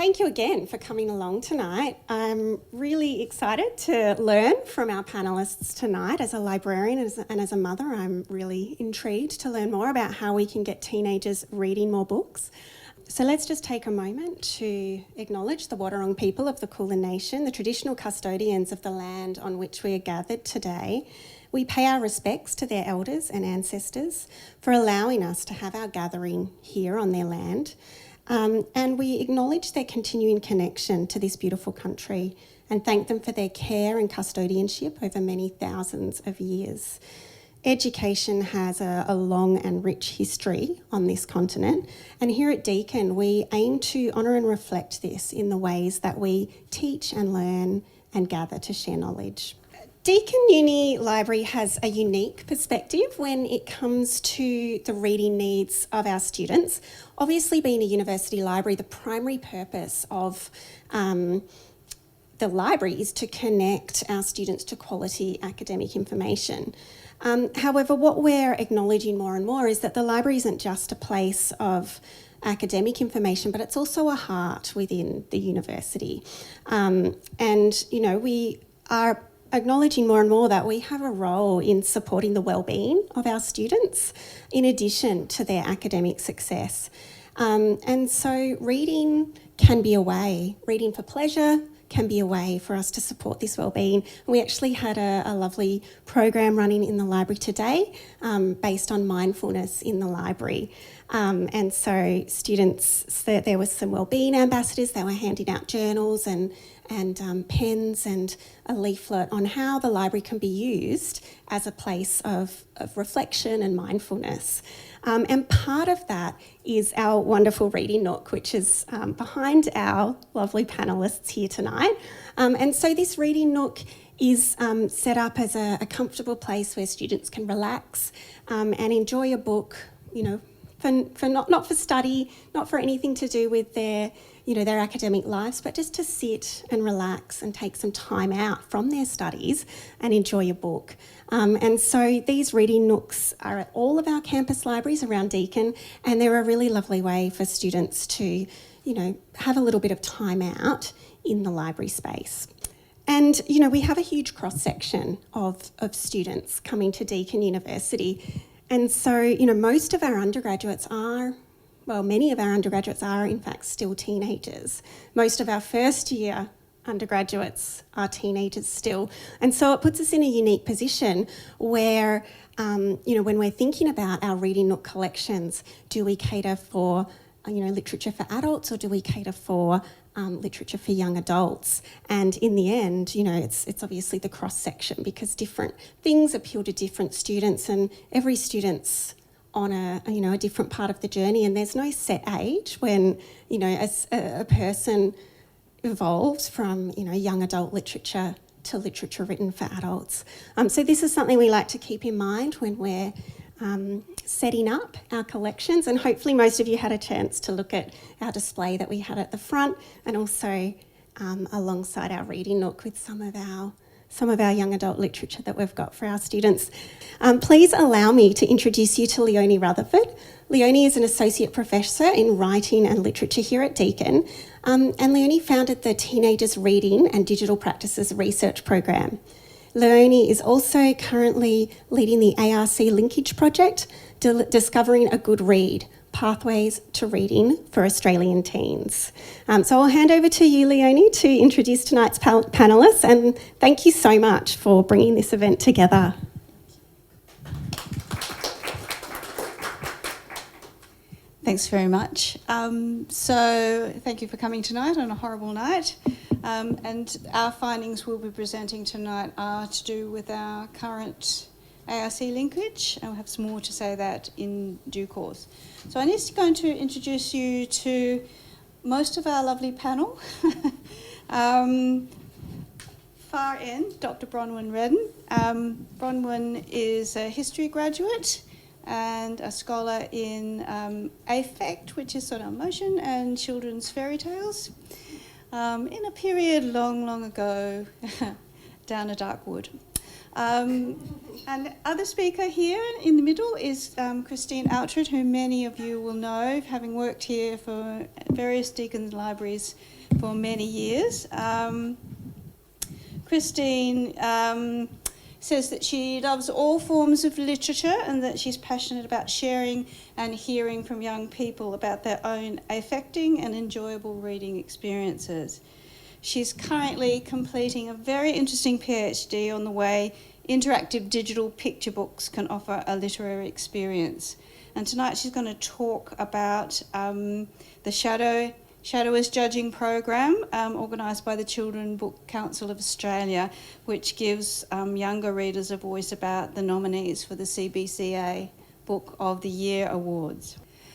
Thank you again for coming along tonight. I'm really excited to learn from our panellists tonight. As a librarian and as a mother, I'm really intrigued to learn more about how we can get teenagers reading more books. So let's just take a moment to acknowledge the Wadawurrung people of the Kulin Nation, the traditional custodians of the land on which we are gathered today. We pay our respects to their elders and ancestors for allowing us to have our gathering here on their land. And we acknowledge their continuing connection to this beautiful country and thank them for their care and custodianship over many thousands of years. Education has a long and rich history on this continent, and here at Deakin we aim to honour and reflect this in the ways that we teach and learn and gather to share knowledge. Deakin Uni Library has a unique perspective when it comes to the reading needs of our students. Obviously, being a university library, the primary purpose of the library is to connect our students to quality academic information. However, what we're acknowledging more and more is that the library isn't just a place of academic information, but it's also a heart within the university. We are acknowledging more and more that we have a role in supporting the well-being of our students in addition to their academic success. And so reading can be a way, reading for pleasure can be a way for us to support this well-being. We actually had a lovely program running in the library today based on mindfulness in the library. And so students, there was some wellbeing ambassadors, they were handing out journals and pens and a leaflet on how the library can be used as a place of reflection and mindfulness. And part of that is our wonderful reading nook, which is behind our lovely panellists here tonight. And so this reading nook is set up as a comfortable place where students can relax and enjoy a book, for not for study, not for anything to do with their academic lives, but just to sit and relax and take some time out from their studies and enjoy a book. And so these reading nooks are at all of our campus libraries around Deakin, and they're a really lovely way for students to, have a little bit of time out in the library space. And, we have a huge cross-section of students coming to Deakin University. And so, most of our undergraduates many of our undergraduates are in fact still teenagers. Most of our first year undergraduates are teenagers still. And so it puts us in a unique position where, when we're thinking about our reading nook collections, do we cater for, literature for adults or do we cater for literature for young adults? And in the end, it's obviously the cross-section because different things appeal to different students and every student's on a different part of the journey, and there's no set age when, as a person evolves from, young adult literature to literature written for adults. So this is something we like to keep in mind when we're setting up our collections, and hopefully most of you had a chance to look at our display that we had at the front and also alongside our reading nook with some of our young adult literature that we've got for our students. Please allow me to introduce you to Leonie Rutherford. Leonie is an Associate Professor in Writing and Literature here at Deakin, and Leonie founded the Teenagers Reading and Digital Practices Research Program. Leonie is also currently leading the ARC Linkage project, Discovering a Good Read, Pathways to Reading for Australian Teens. So I'll hand over to you, Leonie, to introduce tonight's panellists, and thank you so much for bringing this event together. Thanks very much. So thank you for coming tonight on a horrible night. And our findings we'll be presenting tonight are to do with our current ARC linkage, and we'll have some more to say that in due course. So I'm just going to introduce you to most of our lovely panel. Far end, Dr. Bronwyn Redden. Bronwyn is a history graduate and a scholar in affect, which is sort of emotion, and children's fairy tales, in a period long, long ago down a dark wood. And other speaker here in the middle is Christine Outred, who many of you will know, having worked here for various Deakin libraries for many years. Christine says that she loves all forms of literature and that she's passionate about sharing and hearing from young people about their own affecting and enjoyable reading experiences. She's currently completing a very interesting PhD on the way interactive digital picture books can offer a literary experience. And tonight she's going to talk about the Shadowers Judging Program organised by the Children's Book Council of Australia, which gives younger readers a voice about the nominees for the CBCA Book of the Year Awards.